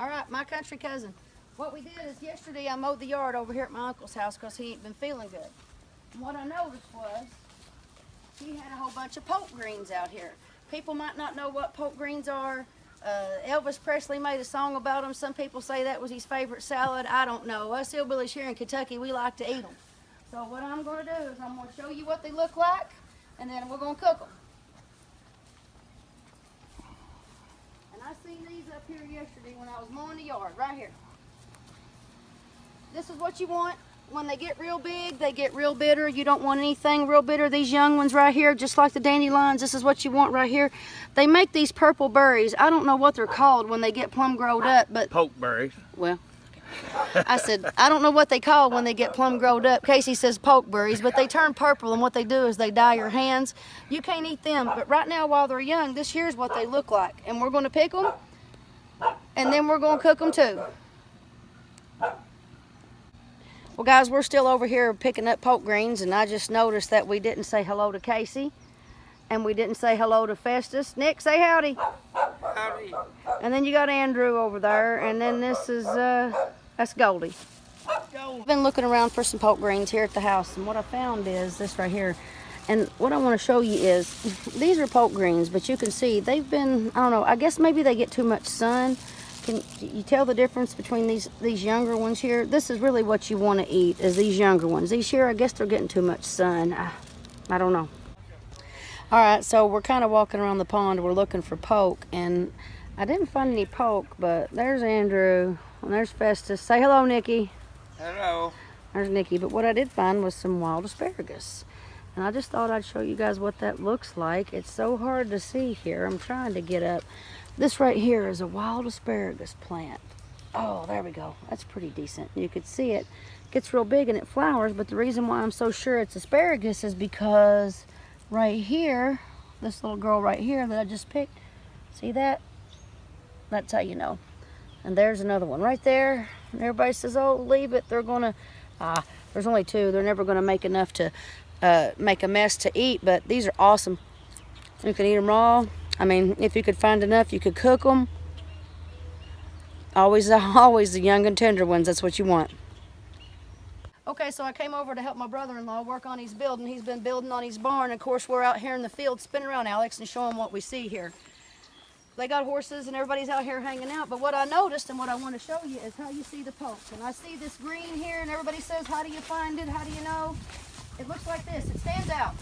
All right, my country cousin. What we did is yesterday I mowed the yard over here at my uncle's house because he ain't been feeling good. And what I noticed was he had a whole bunch of poke greens out here. People might not know what poke greens are. Elvis Presley made a song about them. Some people say that was his favorite salad. I don't know. Us hillbillies here in Kentucky, we like to eat them. So what I'm going to do is I'm going to show you what they look like, and then we're going to cook them. And I seen these up here yesterday when I was mowing the yard, right here. This is what you want. When they get real big, they get real bitter. You don't want anything real bitter. These young ones right here, just like the dandelions, this is what you want right here. They make these purple berries. I don't know what they're called when they get plum growed up, but... Poke berries. Well, I said, I don't know what they call when they get plum growed up. Casey says poke berries, but they turn purple, and what they do is they dye your hands. You can't eat them, but right now while they're young, this here's what they look like. And we're going to pick them, and then we're going to cook them too. Well, guys, we're still over here picking up poke greens, and I just noticed that we didn't say hello to Casey, and we didn't say hello to Festus. Nick, say howdy. Howdy. And then you got Andrew over there, and then this is, that's Goldie. I've been looking around for some poke greens here at the house, and what I found is this right here. And what I want to show you is, these are poke greens, but you can see they've been, I don't know, I guess maybe they get too much sun. Can you tell the difference between these younger ones here? This is really what you want to eat, is these younger ones. These here, I guess they're getting too much sun. I don't know. All right, so we're kind of walking around the pond. We're looking for poke, and I didn't find any poke, but there's Andrew, and there's Festus. Say hello, Nikki. Hello. There's Nikki, but what I did find was some wild asparagus. And I just thought I'd show you guys what that looks like. It's so hard to see here. I'm trying to get up. This right here is a wild asparagus plant. Oh, there we go. That's pretty decent. You could see it. It gets real big and it flowers, but the reason why I'm so sure it's asparagus is because right here, this little girl right here that I just picked, see that? That's how you know. And there's another one right there. And everybody says, oh, leave it. They're gonna, there's only two. They're never gonna make enough to make a mess to eat, but these are awesome. You can eat them raw. I mean, if you could find enough, you could cook them. Always the young and tender ones. That's what you want. Okay, so I came over to help my brother-in-law work on his building. He's been building on his barn. Of course, we're out here in the field spinning around, Alex, and showing what we see here. They got horses and everybody's out here hanging out. But what I noticed and what I want to show you is how you see the poke. And I see this green here, and everybody says, how do you find it? How do you know? It looks like this. It stands out.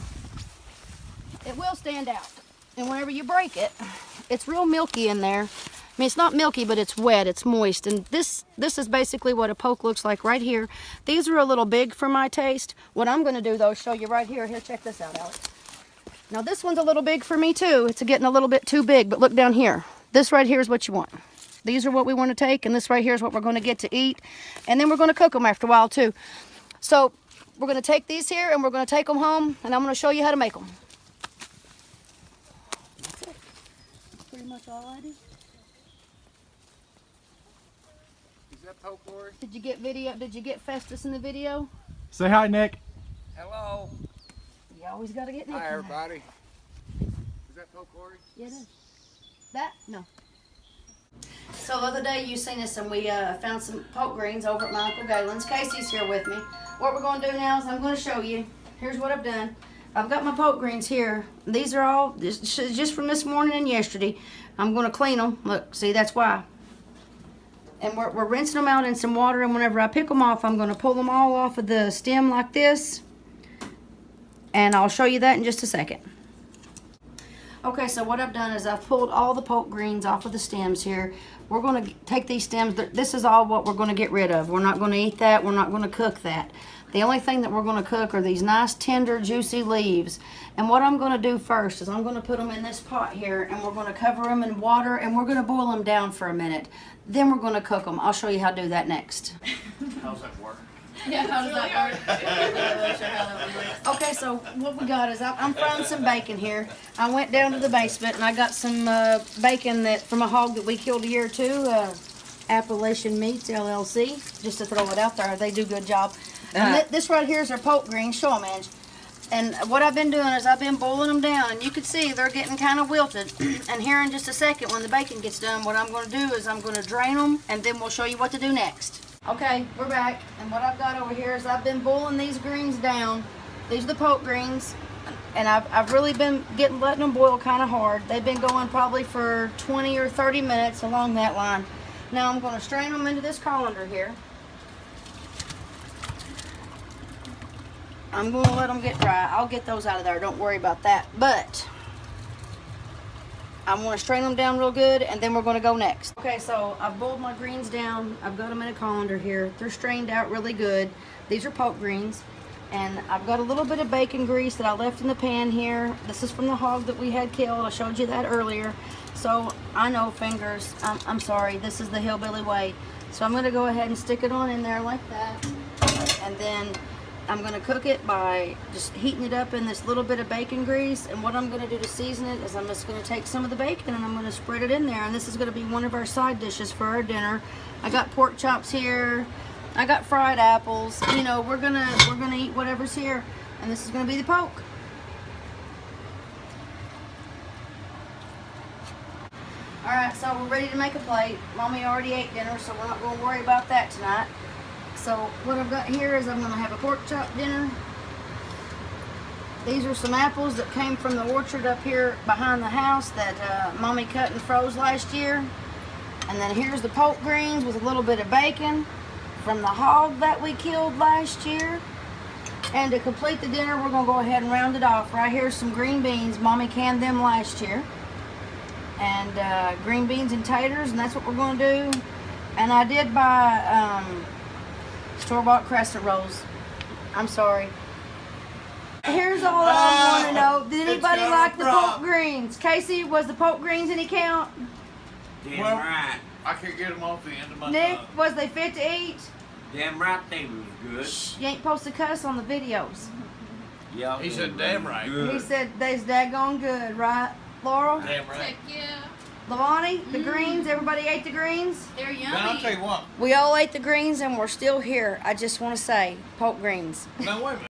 It will stand out. And whenever you break it, it's real milky in there. I mean, it's not milky, but it's wet, it's moist. And this is basically what a poke looks like right here. These are a little big for my taste. What I'm gonna do though, is show you right here. Here, check this out, Alex. Now this one's a little big for me too. It's getting a little bit too big, but look down here. This right here is what you want. These are what we wanna take, and this right here is what we're gonna get to eat. And then we're gonna cook them after a while too. So we're gonna take these here and we're gonna take them home, and I'm gonna show you how to make them. Much already. Is that poke, Lori? Did you get video? Did you get Festus in the video? Say hi, Nick. Hello. You always got to get Nick. Hi, everybody. Is that poke, Lori? Yeah, it is. That? No. So the other day you seen us and we found some poke greens over at my Uncle Galen's. Casey's here with me. What we're going to do now is I'm going to show you. Here's what I've done. I've got my poke greens here. These are all just from this morning and yesterday. I'm going to clean them. Look, see, that's why. And we're rinsing them out in some water, and whenever I pick them off, I'm going to pull them all off of the stem like this. And I'll show you that in just a second. Okay, so what I've done is I've pulled all the poke greens off of the stems here. We're going to take these stems. This is all what we're going to get rid of. We're not going to eat that. We're not going to cook that. The only thing that we're going to cook are these nice, tender, juicy leaves. And what I'm going to do first is I'm going to put them in this pot here, and we're going to cover them in water, and we're going to boil them down for a minute. Then we're going to cook them. I'll show you how to do that next. How's that work? Yeah, how does that work? Okay, so what we got is I'm frying some bacon here. I went down to the basement and I got some bacon from a hog that we killed a year or two, Appalachian Meats LLC, just to throw it out there. They do a good job. And this right here is our poke greens. Show them, Ange. And what I've been doing is I've been boiling them down, and you can see they're getting kind of wilted. And here in just a second, when the bacon gets done, what I'm going to do is I'm going to drain them, and then we'll show you what to do next. Okay, we're back, and what I've got over here is I've been boiling these greens down. These are the poke greens, and I've really been letting them boil kind of hard. They've been going probably for 20 or 30 minutes along that line. Now I'm going to strain them into this colander here. I'm going to let them get dry. I'll get those out of there. Don't worry about that. But I'm going to strain them down real good, and then we're going to go next. Okay, so I've boiled my greens down. I've got them in a colander here. They're strained out really good. These are poke greens. And I've got a little bit of bacon grease that I left in the pan here. This is from the hog that we had killed. I showed you that earlier. So I know, fingers, I'm sorry. This is the hillbilly way. So I'm going to go ahead and stick it on in there like that. And then I'm going to cook it by just heating it up in this little bit of bacon grease. And what I'm going to do to season it is I'm just going to take some of the bacon and I'm going to spread it in there. And this is going to be one of our side dishes for our dinner. I got pork chops here. I got fried apples. You know, we're gonna eat whatever's here. And this is going to be the poke. Alright, so we're ready to make a plate. Mommy already ate dinner, so we're not going to worry about that tonight. So what I've got here is I'm going to have a pork chop dinner. These are some apples that came from the orchard up here behind the house that Mommy cut and froze last year. And then here's the poke greens with a little bit of bacon from the hog that we killed last year. And to complete the dinner, we're going to go ahead and round it off. Right here's some green beans. Mommy canned them last year. And green beans and taters, and that's what we're going to do. And I did buy store-bought crescent rolls. I'm sorry. Here's all I want to know. Did anybody like the poke greens? Casey, was the poke greens any count? Damn Well, right. I could get them off the end of my Nick, tongue. was they fit to eat? Damn right they was good. You ain't supposed to cuss on the videos. Yeah, He they said was damn right. good. He said they's daggone good, right? Laurel? Damn right. Heck yeah. Lavani, the greens, everybody ate the greens? They're yummy. Man, I'll tell you what. We all ate the greens and we're still here. I just want to say, poke greens. Now wait a minute.